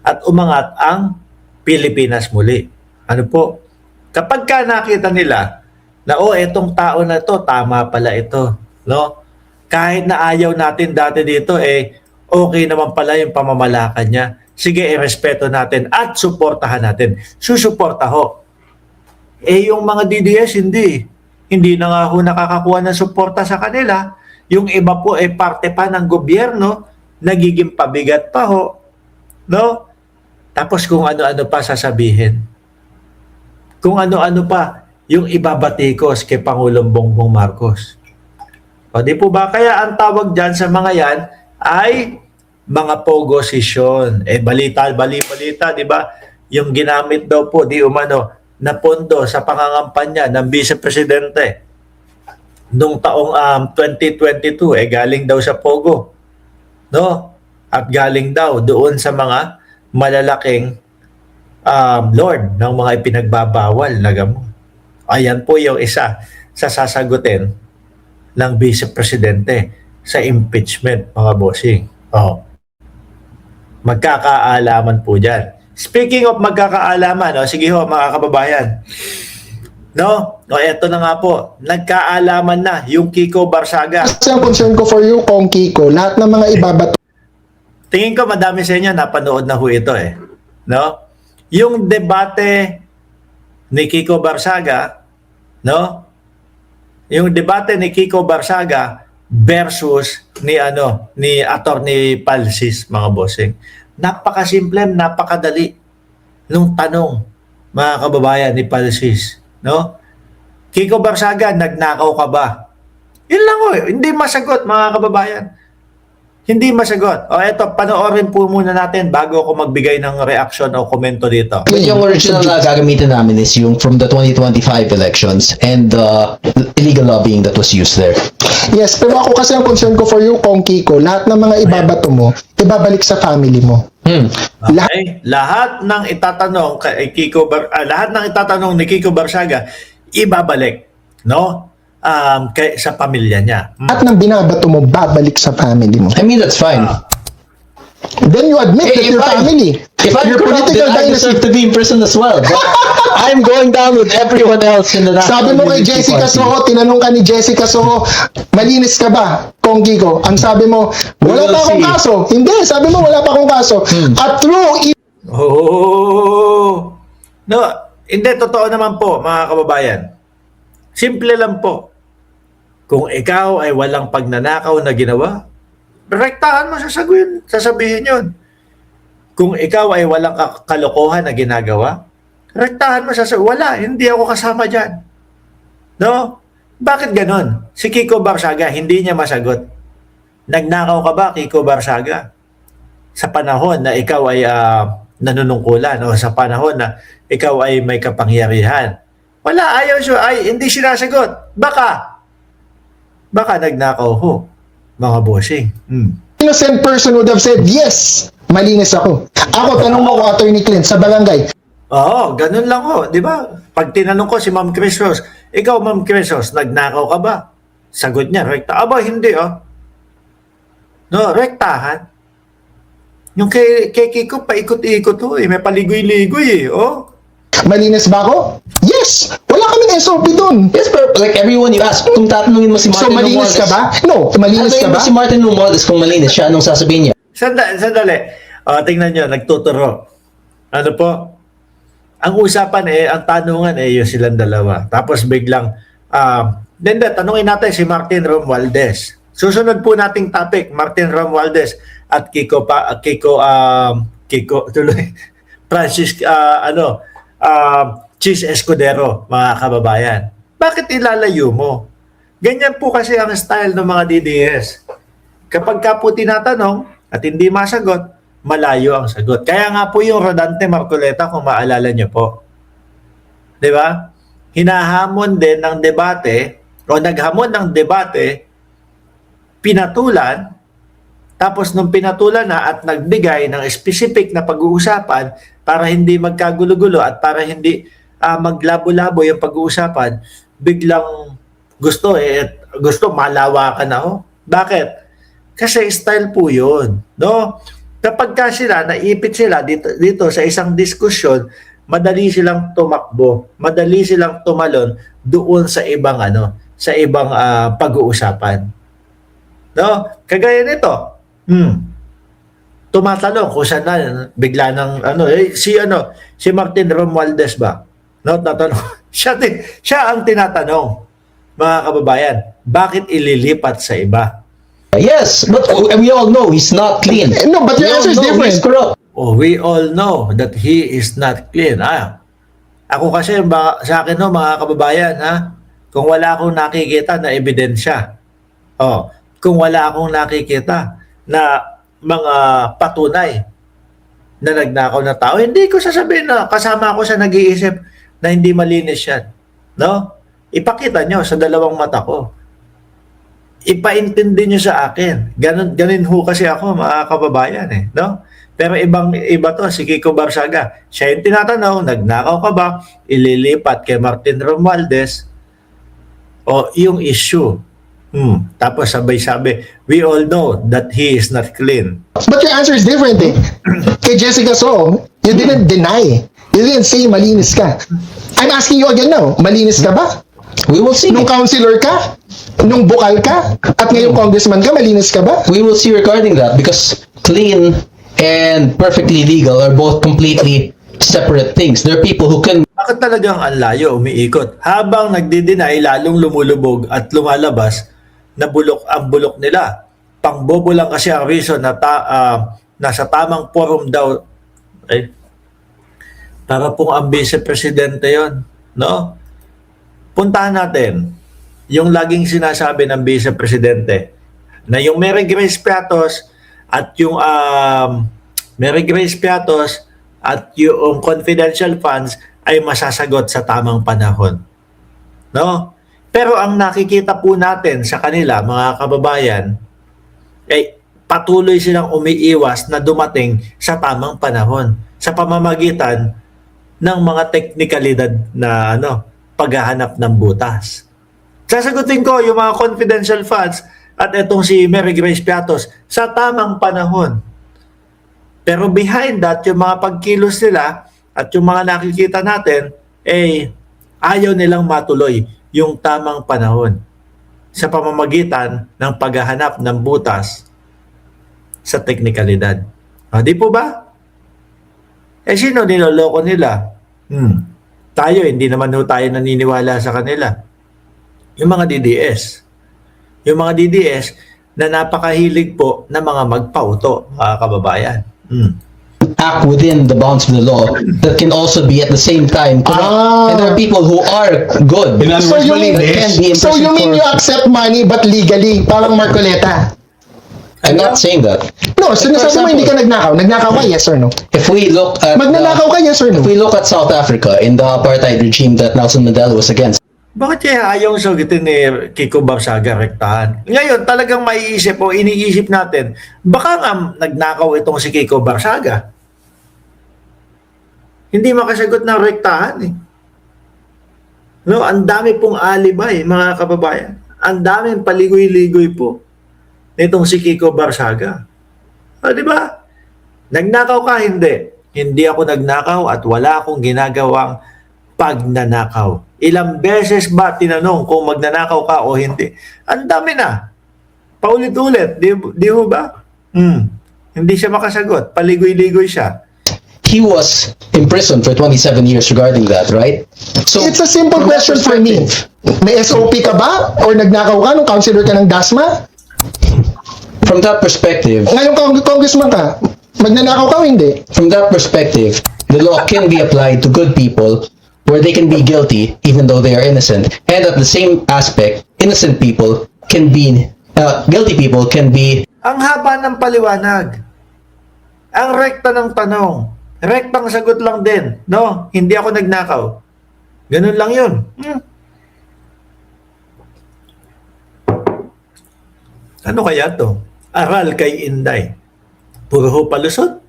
at umangat ang Pilipinas muli. Ano po? Kapag ka nakita nila na etong tao na to, tama pala ito, no? Kahit na ayaw natin dati dito, okay naman pala yung pamamalakad niya. Sige, respeto natin at suportahan natin. Susuporta ho. Yung mga DDS, hindi. Hindi na nga ho nakakakuha ng suporta sa kanila. Yung iba po parte pa ng gobyerno, nagiging pabigat pa ho. No? Tapos kung ano-ano pa sasabihin. Kung ano-ano pa yung ibabatikos kay Pangulong Bongbong Marcos. O di po ba? Kaya ang tawag dyan sa mga yan ay mga pogosisyon. Balita, di ba? Yung ginamit daw po, di umano, na pondo sa pangangampanya ng Vice Presidente nung taong 2022, galing daw sa Pogo. No? At galing daw doon sa mga malalaking lord ng mga ipinagbabawal na gamot. Ayan po yung isa sa sasagutin ng Vice Presidente sa impeachment, mga bossing. Magkakaalaman po dyan. Speaking of magkakaalaman, sige ho mga kababayan. No? Eto na nga po. Nagkaalaman na yung Kiko Barsaga. Kasi ang concern ko for you, Kong Kiko, lahat ng mga ibabato. Tingin ko madami sa inyo napanood na ho ito No? Yung debate ni Kiko Barsaga, no? Yung debate ni Kiko Barsaga versus ni Attorney Palsis, mga bossing. Napakasimple, napakadali nung tanong, mga kababayan, ni Palsis, no? Kiko Barsaga, nagnakaw ka ba? Yun lang hindi masagot, mga kababayan. Hindi masagot. Eto, panoorin po muna natin bago ako magbigay ng reaction o komento dito. But yung original na gagamitin namin is yung from the 2025 elections and the illegal lobbying that was used there. Yes, pero ako kasi ang concern ko for you, Kong Kiko, lahat ng mga ibabato mo, ibabalik sa family mo. Okay. Lahat ng itatanong kay lahat ng itatanong ni Kiko Barsaga ibabalik, no? Sa pamilya niya. Lahat ng binabato mo, babalik sa family mo. I mean, that's fine. Then you admit that your family, If I'm your corrupt, political then I dynasty. deserve to be in prison as well. But I'm going down with everyone else in the Sabi mo kay Unity Jessica Party. Soho, tinanong ka ni Jessica Soho, malinis ka ba, Kong Kiko? Ang sabi mo, wala We'll pa akong see. kaso. Hindi, sabi mo wala pa akong kaso. At true, No, hindi, totoo naman po, mga kababayan. Simple lang po. Kung ikaw ay walang pagnanakaw na ginawa, rektahan mo sasabihin yun. Kung ikaw ay walang kalokohan na ginagawa, rektahan mo wala, hindi ako kasama dyan. No? Bakit ganon? Si Kiko Barsaga, hindi niya masagot. Nagnakaw ka ba, Kiko Barsaga? Sa panahon na ikaw ay nanunungkulan o sa panahon na ikaw ay may kapangyarihan. Wala, ayaw siya, hindi sinasagot. Baka nagnakaw ho, mga bossing. innocent person would have said, yes, malinis ako. Ako, tanong mo ko, Attorney Clint, sa barangay, Oo, ganun lang ho, di ba? Pag tinanong ko si Ma'am Crisos, ikaw Ma'am Crisos, nagnakaw ka ba? Sagot niya, rekta. Aba, hindi No, rektahan. Yung kay Kiko, paikot-ikot ho may paligoy-ligoy malinis ba ako? Yes! Wala kaming SOP dun. Yes, but like everyone you ask, kung tatanungin mo si So, Martin malinis Romualdez, ka ba? No, malinis ka tatanungin ba? mo si Martin Romualdez kung malinis siya, anong sasabihin niya? Sandali. Tingnan nyo, nagtuturo. Ano po? Ang usapan ang tanungan yung silang dalawa. Tapos biglang, tanungin natin si Martin Romualdez. Susunod po nating topic, Martin Romualdez at Kiko tuloy, Francis, Chis Escudero, mga kababayan. Bakit ilalayo mo? Ganyan po kasi ang style ng mga DDS. Kapag ka po tinatanong at hindi masagot, malayo ang sagot. Kaya nga po yung Rodante Marcoleta, kung maalala nyo po. Di ba? Hinahamon din ng debate o naghamon ng debate, pinatulan, tapos nung pinatulan na at nagbigay ng specific na pag-uusapan para hindi magkagulo-gulo at para hindi maglabo-labo yung pag-uusapan, biglang gusto malawakan ako. Bakit? Kasi style po yun. No? Kapag ka sila, naipit sila dito sa isang diskusyon, madali silang tumakbo, madali silang tumalon doon sa ibang sa ibang pag-uusapan. No? Kagaya nito. Tumatanong kung saan na bigla ng si Martin Romualdez ba? No, tatanong. Siya ang tinatanong, mga kababayan, bakit ililipat sa iba? Yes, but we all know he's not clean. No, but your We all answer is know different. he's corrupt. Oh, we all know that he is not clean. Ako kasi sa akin mga kababayan, kung wala akong nakikita na ebidensya, kung wala akong nakikita na mga patunay na nagnakaw na tao, hindi ko sasabihin na kasama ako sa nag-iisip na hindi malinis yan. No? Ipakita nyo sa dalawang mata ko. Ipaintindi nyo sa akin. Ganun ho kasi ako, mga kababayan. No? Pero iba to, si Kiko Barsaga. Siya yung tinatanong, nagnakaw ka ba? Ililipat kay Martin Romualdez o yung issue. Tapos sabay-sabi, we all know that he is not clean. But your answer is different eh. Kay Jessica So, you didn't deny. You didn't say malinis ka. I'm asking you again now, malinis ka ba? We will see. Nung councilor ka? Nung bukal ka? At ngayong congressman ka, malinis ka ba? We will see regarding that because clean and perfectly legal are both completely separate things. There are people who can Bakit talagang ang layo umiikot? Habang nagdi-deny, lalong lumulubog at lumalabas na ang bulok nila. Pangbobo lang kasi ang reason na nasa tamang forum daw. Para pong ang vice-presidente yon, no? Puntahan natin yung laging sinasabi ng vice-presidente na yung Mary Grace Piatos at yung confidential funds ay masasagot sa tamang panahon. No? Pero ang nakikita po natin sa kanila, mga kababayan, ay patuloy silang umiiwas na dumating sa tamang panahon sa pamamagitan ng mga teknikalidad na paghahanap ng butas. Sasagutin ko yung mga confidential funds at itong si Mary Grace Piatos sa tamang panahon. Pero behind that, yung mga pagkilos nila at yung mga nakikita natin, ayaw nilang matuloy yung tamang panahon sa pamamagitan ng paghahanap ng butas sa teknikalidad. Di po ba? Sino niloloko nila? Tayo, hindi naman tayo naniniwala sa kanila. Yung mga DDS. Yung mga DDS na napakahilig po na mga magpauto, mga kababayan. act within the bounds of the law that can also be at the same time corrupt. And there are people who are good. So you mean, can be so you mean you accept money but legally, parang Marcoleta? I'm not saying that. No, sinasabi mo hindi ka nagnakaw. Nagnakaw ka, yes or no? If we look at Magnanakaw ka, yes or no? if we look at South Africa in the apartheid regime that Nelson Mandela was against, Bakit kaya ayaw sagutin ni Kiko Barsaga rektahan? Ngayon, talagang maiisip o iniisip natin, baka nga nagnakaw itong si Kiko Barsaga. Hindi makasagot ng rektahan eh. No, ang dami pong alibay, mga kababayan. Ang daming paligoy-ligoy po nitong si Kiko Barsaga. Di ba? Nagnakaw ka, hindi. Hindi ako nagnakaw at wala akong ginagawang pagnanakaw. Ilang beses ba tinanong kung magnanakaw ka o hindi? Ang dami na. Paulit-ulit. Di ho ba? Hindi siya makasagot. Paligoy-ligoy siya. he was imprisoned for 27 years regarding that, right? So It's a simple from that question for me. perspective- May SOP ka ba? Or nagnakaw ka nung counselor ka ng DASMA? From that perspective, Ngayong congressman ka, magnanakaw ka o hindi? from that perspective, the law can be applied to good people where they can be guilty even though they are innocent. And at the same aspect, innocent people can be, guilty people can be Ang haba ng paliwanag. Ang rekta ng tanong. Rektang sagot lang din. No, hindi ako nagnakaw. Ganun lang yun. Ano kaya to? Aral kay Inday. Puro ho palusot.